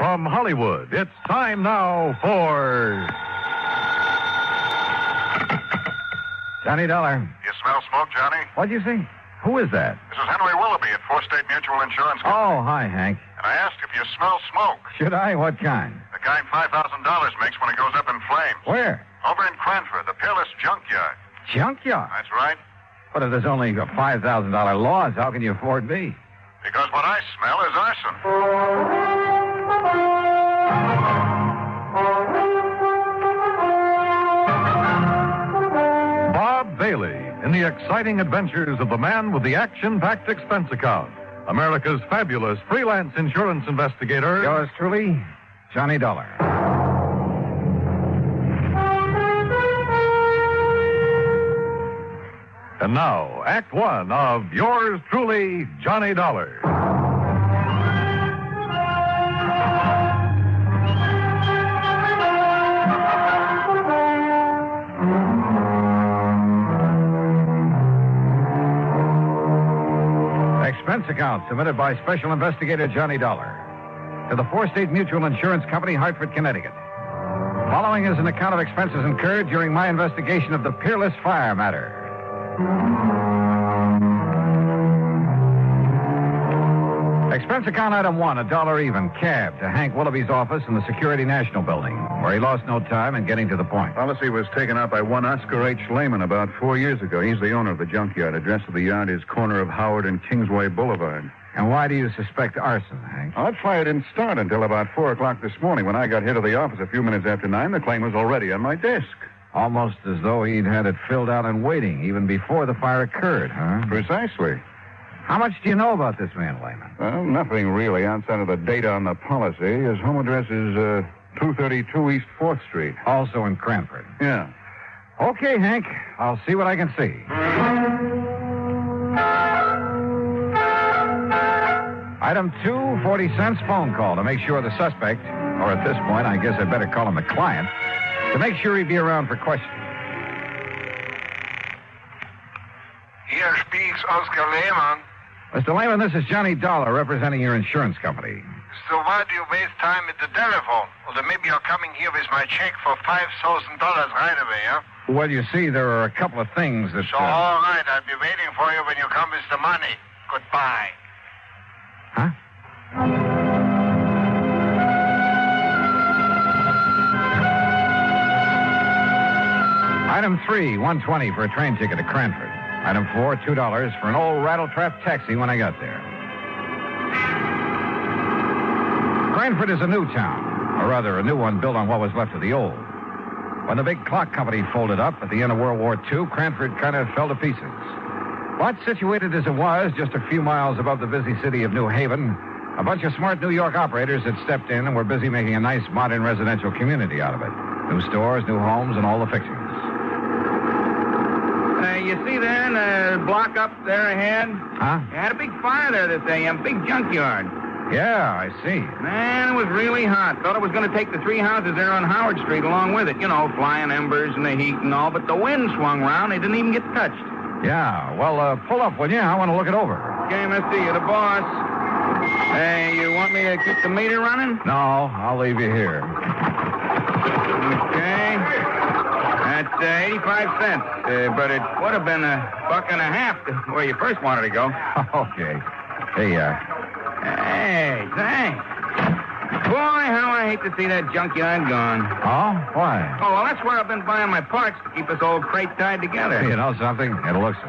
From Hollywood, it's time now for Johnny Dollar. You smell smoke, Johnny? What'd you say? Who is that? This is Henry Willoughby at Four State Mutual Insurance Company. Oh, hi, Hank. And I asked if you smell smoke. Should I? What kind? The kind $5,000 makes when it goes up in flames. Where? Over in Cranford, the Peerless junkyard. Junkyard? That's right. But if there's only a $5,000 loss, how can you afford me? Because what I smell is arson. Bob Bailey in the exciting adventures of the man with the action-packed expense account. America's fabulous freelance insurance investigator. Yours truly, Johnny Dollar. And now, Act One of Yours Truly, Johnny Dollar. Expense account submitted by Special Investigator Johnny Dollar to the Four State Mutual Insurance Company, Hartford, Connecticut. Following is an account of expenses incurred during my investigation of the Peerless fire matter. Expense account item one, $1 even, cab to Hank Willoughby's office in the Security National Building, where he lost no time in getting to the point. Policy was taken out by one Oscar H. Lehman about 4 years ago. He's the owner of the junkyard. Address of the yard is corner of Howard and Kingsway Boulevard. And why do you suspect arson, Hank? That fire didn't start until about 4 o'clock this morning. When I got here to the office a few minutes after 9, the claim was already on my desk. Almost as though he'd had it filled out and waiting even before the fire occurred, huh? Precisely. How much do you know about this man, Lehman? Well, nothing really outside of the date on the policy. His home address is 232 East 4th Street. Also in Cranford. Yeah. Okay, Hank. I'll see what I can see. Item 2, 40 cents phone call to make sure the suspect, or at this point, I guess I'd better call him the client, to make sure he'd be around for questioning. Here speaks Oscar Lehman. Mr. Lehman, this is Johnny Dollar representing your insurance company. So why do you waste time at the telephone? Or then maybe you're coming here with my check for $5,000 right away, huh? Well, you see, there are a couple of things that... So, all right, I'll be waiting for you when you come with the money. Goodbye. Huh? Item 3, $1.20 for a train ticket to Cranford. Item 4, $2 for an old rattletrap taxi when I got there. Cranford is a new town, or rather a new one built on what was left of the old. When the big clock company folded up at the end of World War II, Cranford kind of fell to pieces. But situated as it was, just a few miles above the busy city of New Haven, a bunch of smart New York operators had stepped in and were busy making a nice modern residential community out of it. New stores, new homes, and all the fixings. You see there in the block up there ahead? Huh? You had a big fire there this AM, big junkyard. Yeah, I see. Man, it was really hot. Thought it was going to take the 3 houses there on Howard Street along with it. You know, flying embers and the heat and all. But the wind swung around. They didn't even get touched. Yeah, well, pull up, will you? I want to look it over. Okay, mister, you're the boss. Hey, you want me to keep the meter running? No, I'll leave you here. Okay. That's 85 cents. But it would have been $1.50 to where you first wanted to go. Okay. Hey, Hey, thanks. Boy, how I hate to see that junkyard gone. Oh? Why? Oh, well, that's where I've been buying my parts to keep this old crate tied together. You know something? It looks it.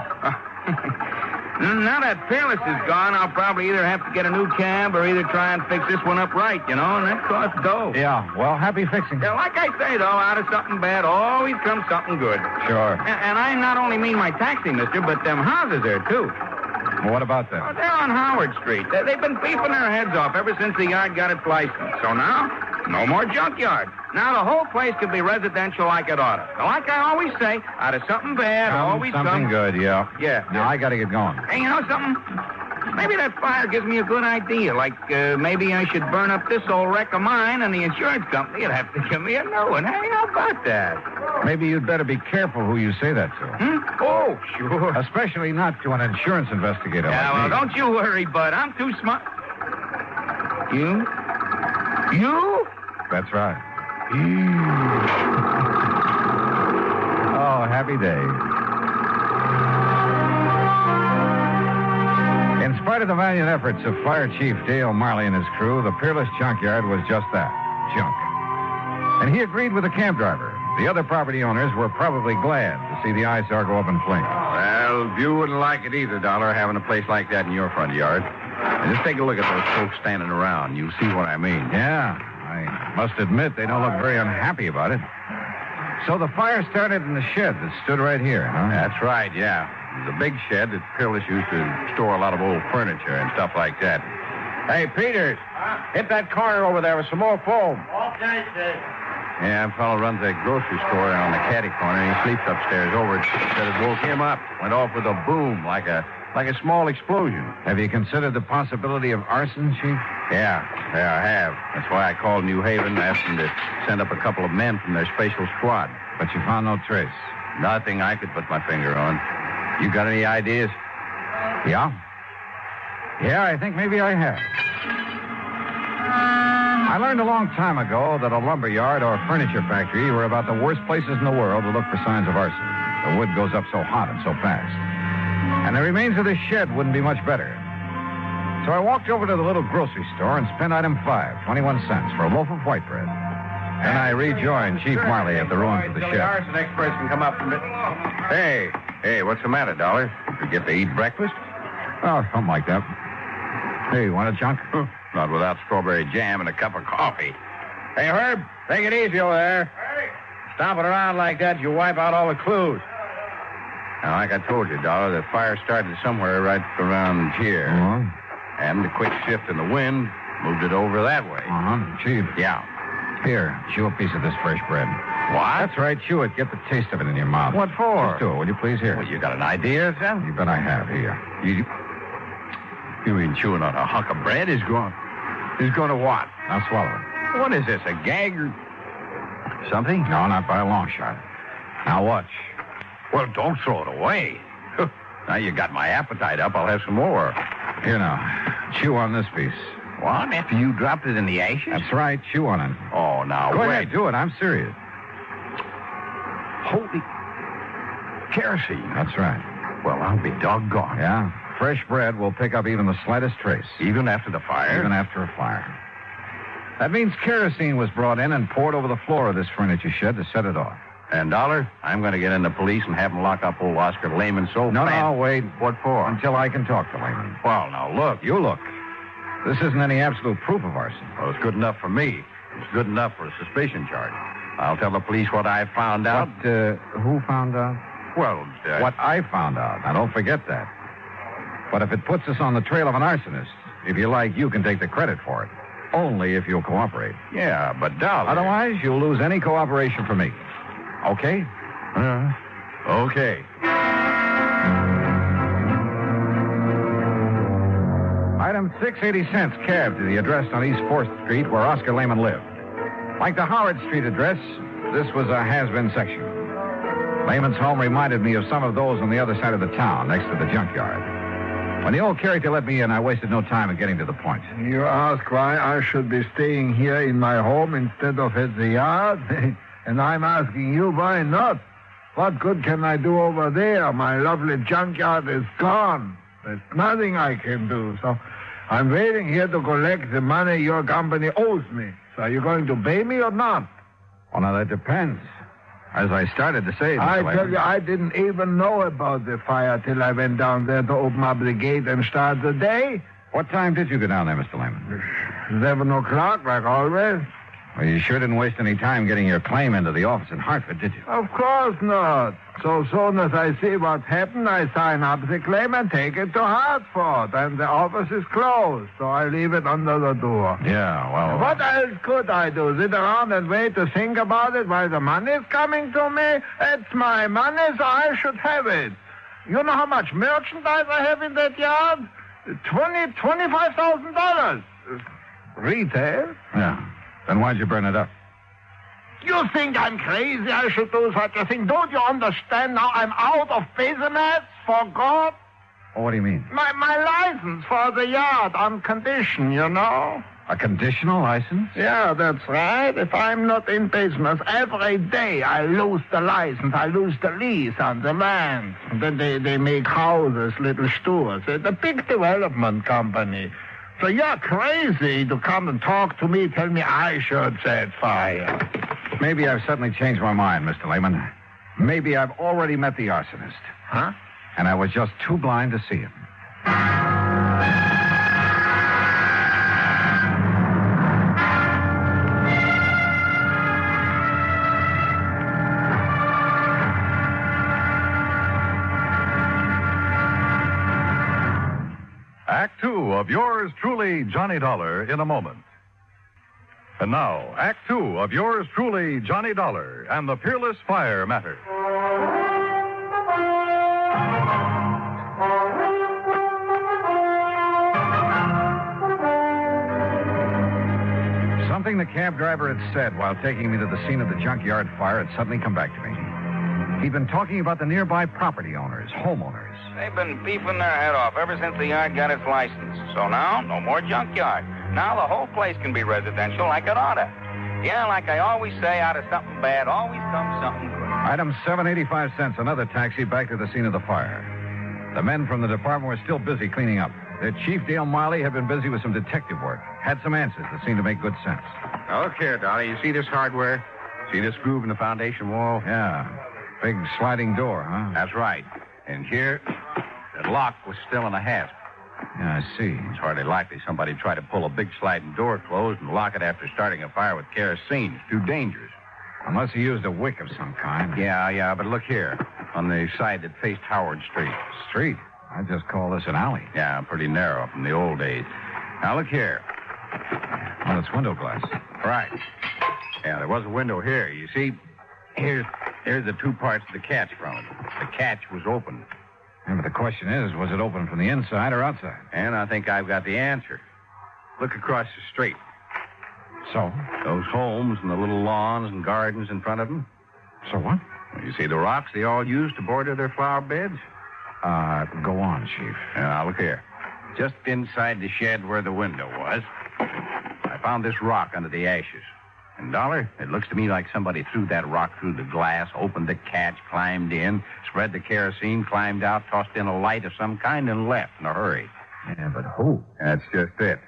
Now that Peerless is gone, I'll probably either have to get a new cab or either try and fix this one up right, you know, and that costs dough. Yeah, well, happy fixing. Yeah, like I say, though, out of something bad always comes something good. Sure. And I not only mean my taxi, mister, but them houses there, too. Well, what about that? Oh, they're on Howard Street. They've been beefing their heads off ever since the yard got its license. So now, no more junkyard. Now the whole place can be residential like it ought to. Like I always say, out of something bad, always something good, yeah. Yeah. Now, I got to get going. Hey, you know something? Maybe that fire gives me a good idea. Like, maybe I should burn up this old wreck of mine, and the insurance company would have to give me a new one. Hey, how about that? Maybe you'd better be careful who you say that to. Oh, sure. Especially not to an insurance investigator Yeah, like well, me. don't you worry, bud. I'm too smart. You? You? That's right. Oh, happy day. In spite of the valiant efforts of Fire Chief Dale Marley and his crew, the Peerless junkyard was just that, junk. And he agreed with the cab driver. The other property owners were probably glad to see the eyesore go up in flames. Well, you wouldn't like it either, Dollar, having a place like that in your front yard. And just take a look at those folks standing around. You'll see what I mean. Yeah, I must admit they don't look very unhappy about it. So the fire started in the shed that stood right here, huh? That's right, yeah. It was a big shed that Peerless used to store a lot of old furniture and stuff like that. Hey, Peter, hit that corner over there with some more foam. Okay, Dave. Yeah, a fellow runs a grocery store on the caddy corner, and he sleeps upstairs over it. Said it woke him up. Went off with a boom, like a small explosion. Have you considered the possibility of arson, Chief? Yeah, I have. That's why I called New Haven and asked them to send up a couple of men from their special squad. But you found no trace. Nothing I could put my finger on. You got any ideas? Yeah? Yeah, I think maybe I have. I learned a long time ago that a lumber yard or furniture factory were about the worst places in the world to look for signs of arson. The wood goes up so hot and so fast. And the remains of this shed wouldn't be much better. So I walked over to the little grocery store and spent item 5, 21 cents, for a loaf of white bread. Then I rejoined Chief Marley at the ruins of the shed. The arson experts can come up from it. Hey, what's the matter, Dollar? You get to eat breakfast? Oh, something like that. Hey, you want a chunk? Not without strawberry jam and a cup of coffee. Hey, Herb, take it easy over there. Hey. Stomping around like that, you wipe out all the clues. Now, like I told you, Dollar, the fire started somewhere right around here. Uh-huh. And the quick shift in the wind moved it over that way. Uh-huh. Chief. Yeah. Here, chew a piece of this fresh bread. What? That's right, chew it. Get the taste of it in your mouth. What for? Just do it, will you please? Here. Well, you got an idea, son? You bet I have. Here. You mean chewing on a hunk of bread is going to what? Now swallow it. What is this, a gag or something? No, not by a long shot. Now watch. Well, don't throw it away. Now you got my appetite up. I'll have some more. Here now. Chew on this piece. What? After you dropped it in the ashes? That's right. Chew on it. Oh, now, Go wait. ahead, do it. I'm serious. Holy kerosene. That's right. Well, I'll be doggone. Yeah. Fresh bread will pick up even the slightest trace. Even after the fire? Even after a fire. That means kerosene was brought in and poured over the floor of this furniture shed to set it off. And, Dollar, I'm going to get in the police and have them lock up old Oscar Lehman so fast. No, wait. What for? Until I can talk to Lehman. Well, now, look. You look. This isn't any absolute proof of arson. Well, it's good enough for me. It's good enough for a suspicion charge. I'll tell the police what I found out. Who found out? Well, What I found out. Now, don't forget that. But if it puts us on the trail of an arsonist, if you like, you can take the credit for it. Only if you'll cooperate. Yeah, but, Dollar... Otherwise, you'll lose any cooperation from me. Okay? Okay. Item 680 cents cab to the address on East 4th Street where Oscar Lehman lived. Like the Howard Street address, this was a has-been section. Lehman's home reminded me of some of those on the other side of the town, next to the junkyard. When the old character let me in, I wasted no time in getting to the point. You ask why I should be staying here in my home instead of at the yard? And I'm asking you why not? What good can I do over there? My lovely junkyard is gone. There's nothing I can do. So I'm waiting here to collect the money your company owes me. So are you going to pay me or not? Well, now, that depends. As I started to say... I Mr. tell Lehman, you, I didn't even know about the fire till I went down there to open up the gate and start the day. What time did you go down there, Mr. Lehman? 11 o'clock, like always. Well, you sure didn't waste any time getting your claim into the office in Hartford, did you? Of course not. So soon as I see what happened, I sign up the claim and take it to Hartford. And the office is closed, so I leave it under the door. Yeah, well... What else could I do? Sit around and wait to think about it while the money's coming to me? It's my money, so I should have it. You know how much merchandise I have in that yard? $25,000. Retail? Yeah. Then why'd you burn it up? You think I'm crazy I should do such a thing? Don't you understand now I'm out of business for God? Oh, what do you mean? My license for the yard on condition, you know. A conditional license? Yeah, that's right. If I'm not in business, every day I lose the license. I lose the lease on the land. Then they make houses, little stores. It's a big development company. So you're crazy to come and talk to me, tell me I should set fire. Maybe I've suddenly changed my mind, Mr. Lehman. Maybe I've already met the arsonist. Huh? And I was just too blind to see him. Act Two of yours truly, Johnny Dollar, in a moment. And now, Act Two of yours truly, Johnny Dollar, and the Peerless Fire Matter. Something the cab driver had said while taking me to the scene of the junkyard fire had suddenly come back to me. He'd been talking about the nearby property owners, homeowners. They've been beefing their head off ever since the yard got its license. So now, no more junkyard. Now the whole place can be residential like it oughta. Yeah, like I always say, out of something bad always comes something good. Item 785 cents, another taxi back to the scene of the fire. The men from the department were still busy cleaning up. Their chief, Dale Miley, had been busy with some detective work. Had some answers that seemed to make good sense. Now, look here, Dolly. You see this hardware? See this groove in the foundation wall? Yeah. Big sliding door, huh? That's right. And here, the lock was still in a hasp. Yeah, I see. It's hardly likely somebody tried to pull a big sliding door closed and lock it after starting a fire with kerosene. It's too dangerous. Unless he used a wick of some kind. Yeah, but look here. On the side that faced Howard Street. Street? I just call this an alley. Yeah, pretty narrow from the old days. Now, look here. Well, it's window glass. Right. Yeah, there was a window here. You see, here's the two parts of the catch from it. The catch was open. Yeah, but the question is, was it open from the inside or outside? And I think I've got the answer. Look across the street. So? Those homes and the little lawns and gardens in front of them. So what? Well, you see the rocks they all use to border their flower beds? Go on, Chief. Now, look here. Just inside the shed where the window was, I found this rock under the ashes. And, Dollar, it looks to me like somebody threw that rock through the glass, opened the catch, climbed in, spread the kerosene, climbed out, tossed in a light of some kind, and left in a hurry. Yeah, but who? That's just it.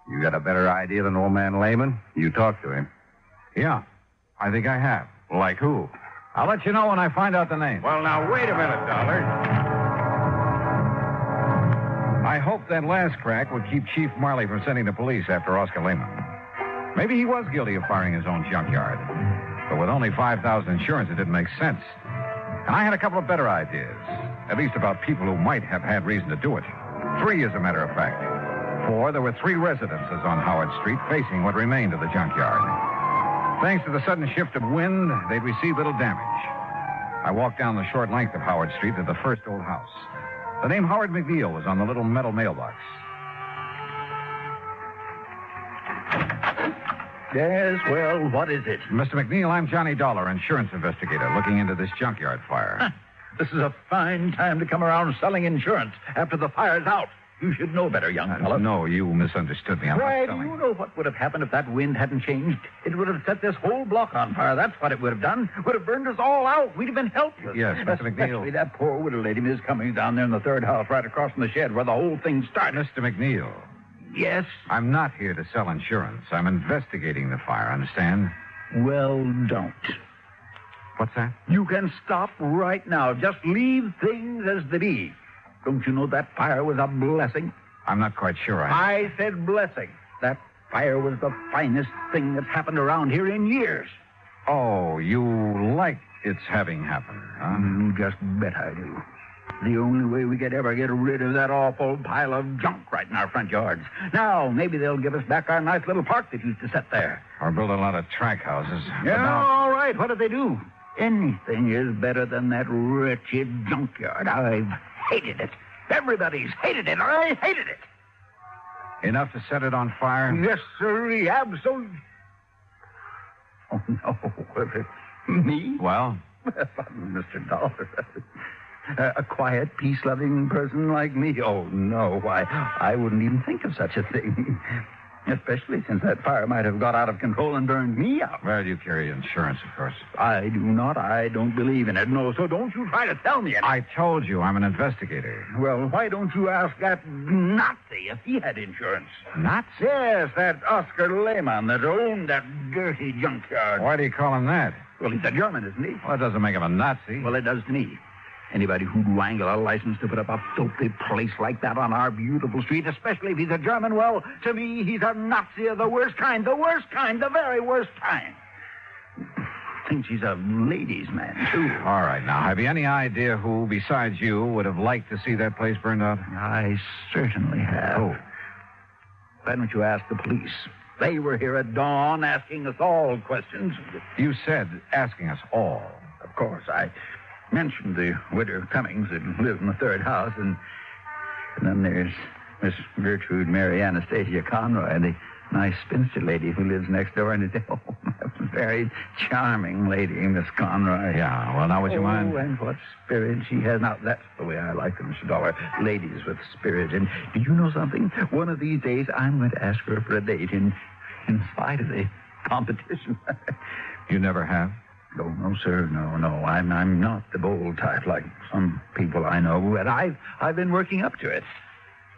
You got a better idea than old man Lehman? You talk to him. Yeah, I think I have. Like who? I'll let you know when I find out the name. Well, now, wait a minute, Dollar. I hope that last crack would keep Chief Marley from sending the police after Oscar Lehman. Maybe he was guilty of firing his own junkyard. But with only $5,000 insurance, it didn't make sense. And I had a couple of better ideas. At least about people who might have had reason to do it. 3, as a matter of fact. 4, there were 3 residences on Howard Street facing what remained of the junkyard. Thanks to the sudden shift of wind, they'd received little damage. I walked down the short length of Howard Street to the first old house. The name Howard McNeil was on the little metal mailbox. Yes, well, what is it? Mr. McNeil, I'm Johnny Dollar, insurance investigator, looking into this junkyard fire. This is a fine time to come around selling insurance after the fire's out. You should know better, young fellow. No, you misunderstood me. I'm Why, not do selling. you know what would have happened if that wind hadn't changed? It would have set this whole block on fire. That's what it would have done. Would have burned us all out. We'd have been helpless. Yes, Mr. McNeil. Especially that poor widow lady, Miss Cummings, down there in the third house right across from the shed where the whole thing started. Mr. McNeil, Yes? I'm not here to sell insurance. I'm investigating the fire, understand? Well, don't. What's that? You can stop right now. Just leave things as they be. Don't you know that fire was a blessing? I'm not quite sure I said blessing. That fire was the finest thing that's happened around here in years. Oh, you like its having happened, huh? You just bet I do. The only way we could ever get rid of that awful pile of junk right in our front yards. Now, maybe they'll give us back our nice little park that used to sit there. Or build a lot of track houses. But Yeah, now- all right. What did they do? Anything is better than that wretched junkyard. I've hated it. Everybody's hated it. I hated it. Enough to set it on fire? Yes, sir. Absolutely. Oh, no. Me? Well? Mr. Dollar. A quiet, peace-loving person like me? Oh, no. I wouldn't even think of such a thing. Especially since that fire might have got out of control and burned me out. Well, you carry insurance, of course. I do not. I don't believe in it. No, so don't you try to tell me anything. I told you I'm an investigator. Well, why don't you ask that Nazi if he had insurance? Nazi? Yes, that Oscar Lehmann that owned that dirty junkyard. Why do you call him that? Well, he's a German, isn't he? Well, that doesn't make him a Nazi. Well, it does to me. Anybody who'd wangle a license to put up a filthy place like that on our beautiful street, especially if he's a German, well, to me, he's a Nazi of the worst kind. The worst kind. The very worst kind. Thinks he's a ladies' man, too. All right, now, have you any idea who, besides you, would have liked to see that place burned out? I certainly have. Oh. Why don't you ask the police? They were here at dawn asking us all questions. You said asking us all. Of course, I mentioned the widow Cummings that lives in the third house, and then there's Miss Gertrude Mary Anastasia Conroy, the nice spinster lady who lives next door, and a very charming lady, Miss Conroy. Yeah, well, now would you mind? Oh, and what spirit she has. Now, that's the way I like them, Mr. Dollar. Ladies with spirit. And do you know something? One of these days, I'm going to ask her for a date in spite of the competition. You never have? No, sir. No. I'm not the bold type like some people I know, but I've been working up to it.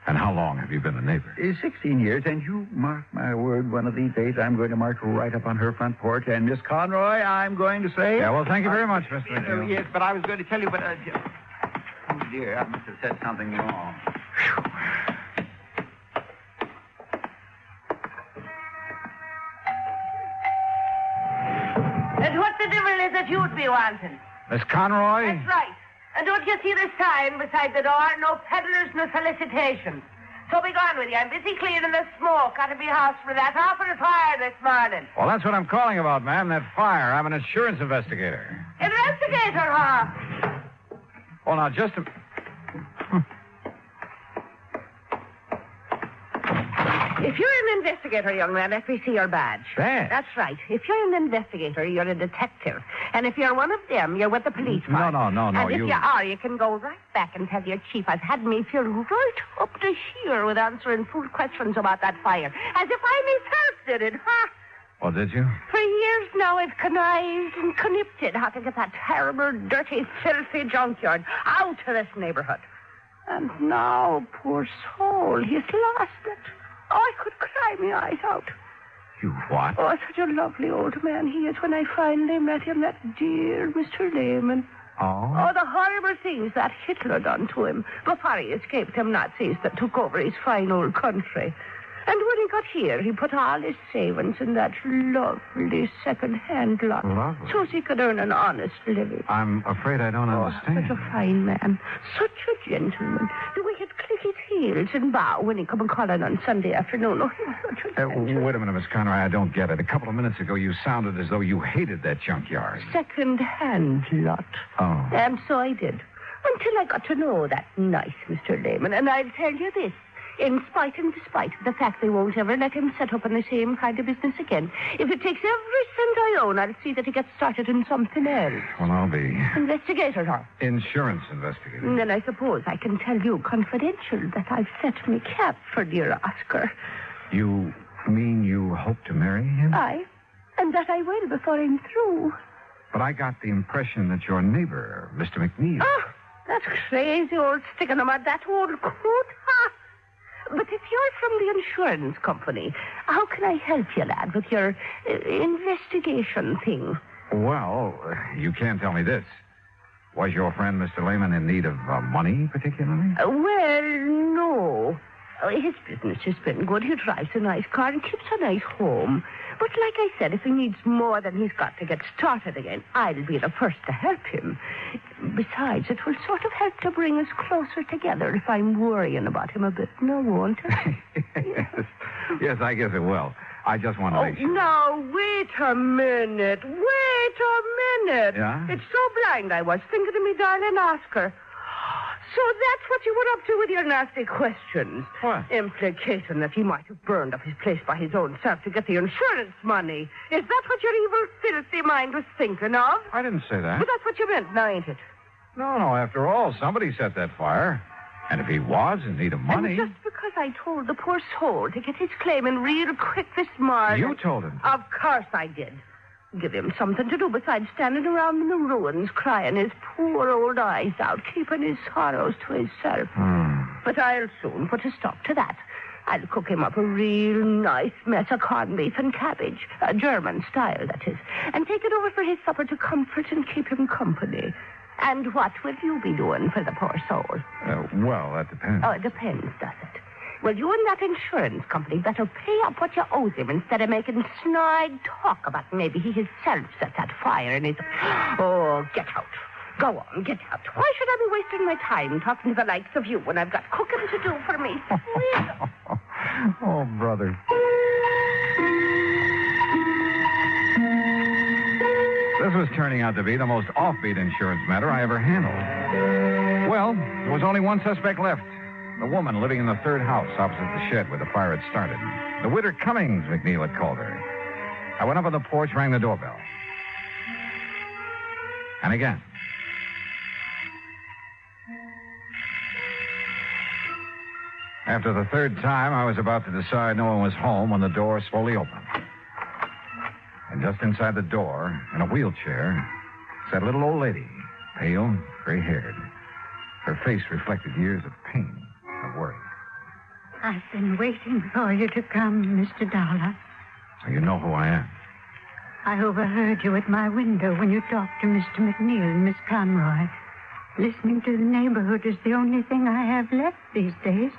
And how long have you been a neighbor? 16 years, and you mark my word, one of these days I'm going to march right up on her front porch, and Miss Conroy, I'm going to say... Yeah, well, thank you very much, Mr. Hill. Yes, but I was going to tell you, but... oh, dear, I must have said something wrong. And what the devil is it you'd be wanting? Miss Conroy? That's right. And don't you see the sign beside the door? No peddlers, no solicitations. So be gone with you. I'm busy clearing the smoke out of my house for that awful fire this morning. Well, that's what I'm calling about, ma'am, that fire. I'm an insurance investigator. Investigator, huh? Oh, now, just a... If you're an investigator, young man, let me see your badge. Badge? That's right. If you're an investigator, you're a detective. And if you're one of them, you're with the police force. No, And if you are, you can go right back and tell your chief I've had me filled right up to here with answering fool questions about that fire. As if I myself did it, huh? Oh, did you? For years now, I've connived and connipted how to get that terrible, dirty, filthy junkyard out of this neighborhood. And now, poor soul, he's lost it. Oh, I could cry my eyes out. You what? Oh, such a lovely old man he is when I finally met him, that dear Mr. Lehman. Oh? Oh, the horrible things that Hitler done to him before he escaped them Nazis that took over his fine old country. And when he got here, he put all his savings in that lovely second-hand lot. Lovely. So he could earn an honest living. I'm afraid I don't understand. Such a fine man. Such a gentleman. The way he'd click his heels and bow when he come and call in on Sunday afternoon. Oh, he was such a gentleman. Wait a minute, Miss Conroy. I don't get it. A couple of minutes ago, you sounded as though you hated that junkyard. Second-hand lot. Oh. And so I did. Until I got to know that nice Mr. Lehman. And I'll tell you this. In spite and despite of the fact they won't ever let him set up in the same kind of business again. If it takes every cent I own, I'll see that he gets started in something else. Well, I'll be... Investigator, huh? Insurance investigator. And then I suppose I can tell you confidential that I've set me cap for dear Oscar. You mean you hope to marry him? Aye. And that I will before I'm through. But I got the impression that your neighbor, Mr. McNeil... Oh, that crazy old sticking him at that old coot, huh? But if you're from the insurance company, how can I help you, lad, with your investigation thing? Well, you can't tell me this. Was your friend, Mr. Lehman, in need of money, particularly? Well, no. His business has been good. He drives a nice car and keeps a nice home. But like I said, if he needs more than he's got to get started again, I'll be the first to help him. Besides, it will sort of help to bring us closer together if I'm worrying about him a bit. No, won't it? Yes, I guess it will. I just want to make sure. Now, wait a minute. Yeah? It's so blind I was thinking of me darling Oscar. So that's what you were up to with your nasty questions. What? Implicating that he might have burned up his place by his own self to get the insurance money. Is that what your evil, filthy mind was thinking of? I didn't say that. But that's what you meant, now, ain't it? No, after all, somebody set that fire. And if he was in need of money... And just because I told the poor soul to get his claim in real quick this morning... You told him? Of course I did. Give him something to do besides standing around in the ruins, crying his poor old eyes out, keeping his sorrows to himself. But I'll soon put a stop to that. I'll cook him up a real nice mess of corned beef and cabbage, German style, that is, and take it over for his supper to comfort and keep him company. And what will you be doing for the poor soul? Well, that depends. Oh, it depends, does it? Well, you and that insurance company better pay up what you owe him instead of making snide talk about maybe he himself set that fire in his... Oh, get out. Go on, get out. Why should I be wasting my time talking to the likes of you when I've got cooking to do for me? Oh, brother. This was turning out to be the most offbeat insurance matter I ever handled. Well, there was only one suspect left. The woman living in the third house opposite the shed where the fire had started. The widow Cummings, McNeil had called her. I went up on the porch, rang the doorbell. And again. After the third time, I was about to decide no one was home when the door slowly opened. And just inside the door, in a wheelchair, sat a little old lady, pale, gray-haired. Her face reflected years of pain and worry. I've been waiting for you to come, Mr. Dollar. You know who I am. I overheard you at my window when you talked to Mr. McNeil and Miss Conroy. Listening to the neighborhood is the only thing I have left these days,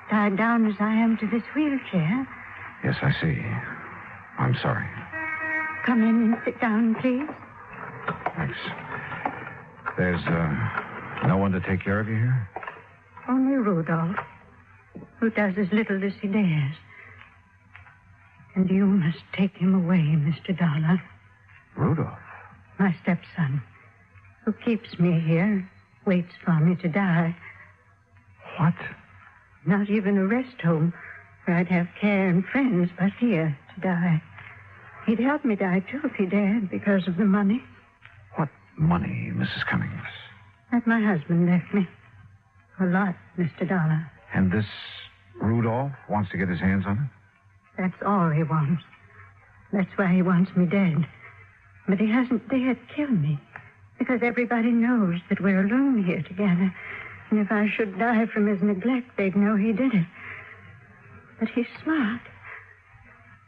tied down as I am to this wheelchair. Yes, I see. I'm sorry. Come in and sit down, please. Thanks. There's, no one to take care of you here? Only Rudolph, who does as little as he dares. And you must take him away, Mr. Dollar. Rudolph? My stepson, who keeps me here, waits for me to die. What? Not even a rest home where I'd have care and friends, but here to die. He'd help me die, too, if he dared, because of the money. What money, Mrs. Cummings? That my husband left me. A lot, Mr. Dollar. And this Rudolph wants to get his hands on it? That's all he wants. That's why he wants me dead. But he hasn't dared kill me, because everybody knows that we're alone here together. And if I should die from his neglect, they'd know he did it. But he's smart.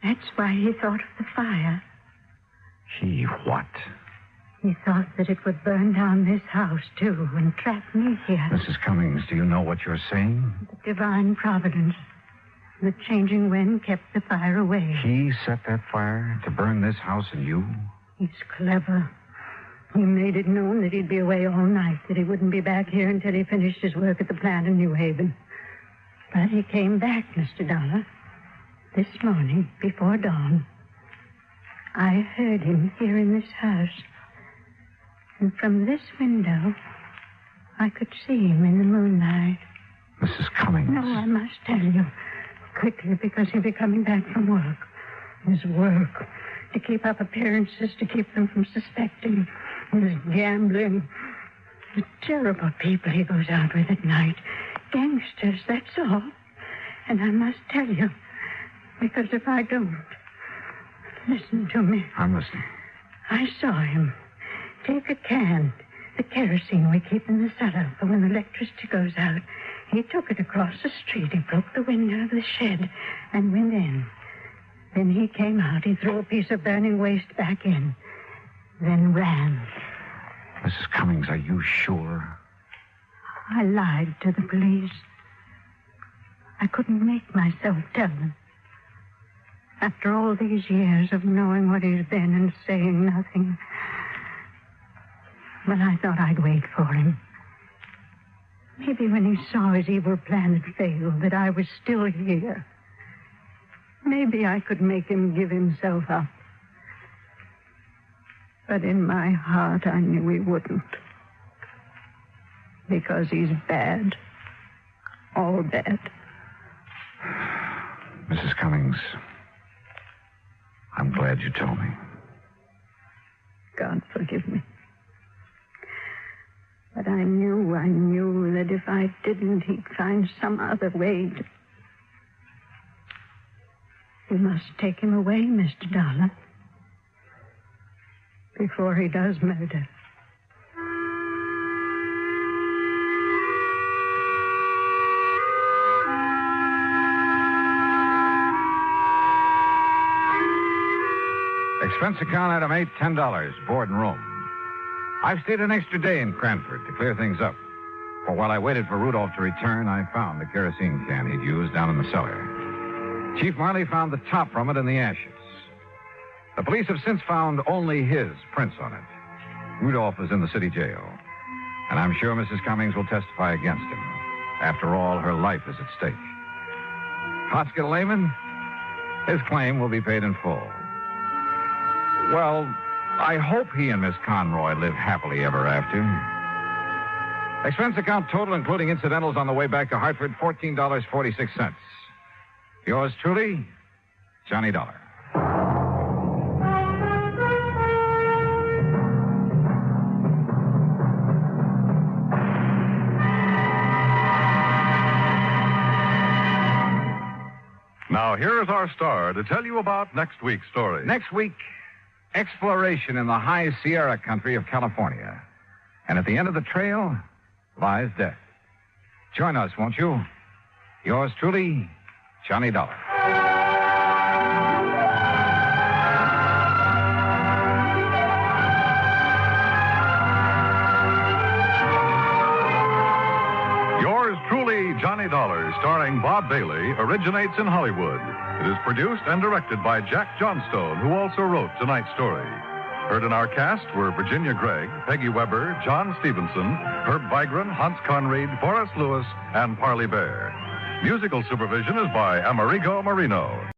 That's why he thought of the fire. He what? He thought that it would burn down this house, too, and trap me here. Mrs. Cummings, do you know what you're saying? The divine providence. The changing wind kept the fire away. He set that fire to burn this house and you? He's clever. He made it known that he'd be away all night, that he wouldn't be back here until he finished his work at the plant in New Haven. But he came back, Mr. Dollar. This morning, before dawn. I heard him here in this house. And from this window, I could see him in the moonlight. Mrs. Cummings. No, I must tell you. Quickly, because he'll be coming back from work. His work. To keep up appearances, to keep them from suspecting. His gambling. The terrible people he goes out with at night. Gangsters, that's all. And I must tell you, because if I don't... Listen to me. I'm listening. I saw him take a can, the kerosene we keep in the cellar for when the electricity goes out. He took it across the street. He broke the window of the shed and went in. Then he came out. He threw a piece of burning waste back in. Then ran. Mrs. Cummings, are you sure? I lied to the police. I couldn't make myself tell them. After all these years of knowing what he's been and saying nothing. But I thought I'd wait for him. Maybe when he saw his evil plan had failed, that I was still here. Maybe I could make him give himself up. But in my heart, I knew he wouldn't. Because he's bad. All bad. Mrs. Cummings, I'm glad you told me. God forgive me. But I knew that if I didn't, he'd find some other way to... You must take him away, Mr. Dollar. Before he does murder. Expense account item 8, $10, board and room. I've stayed an extra day in Cranford to clear things up. For while I waited for Rudolph to return, I found the kerosene can he'd used down in the cellar. Chief Marley found the top from it in the ashes. The police have since found only his prints on it. Rudolph is in the city jail. And I'm sure Mrs. Cummings will testify against him. After all, her life is at stake. Hospital layman, his claim will be paid in full. Well, I hope he and Miss Conroy live happily ever after. Expense account total, including incidentals on the way back to Hartford, $14.46. Yours truly, Johnny Dollar. Now, here's our star to tell you about next week's story. Next week, exploration in the high Sierra country of California. And at the end of the trail lies death. Join us, won't you? Yours truly, Johnny Dollar. Yours truly, Johnny Dollar, starring Bob Bailey, originates in Hollywood. It is produced and directed by Jack Johnstone, who also wrote tonight's story. Heard in our cast were Virginia Gregg, Peggy Weber, John Stevenson, Herb Vigran, Hans Conried, Forrest Lewis, and Parley Bear. Musical supervision is by Amerigo Marino.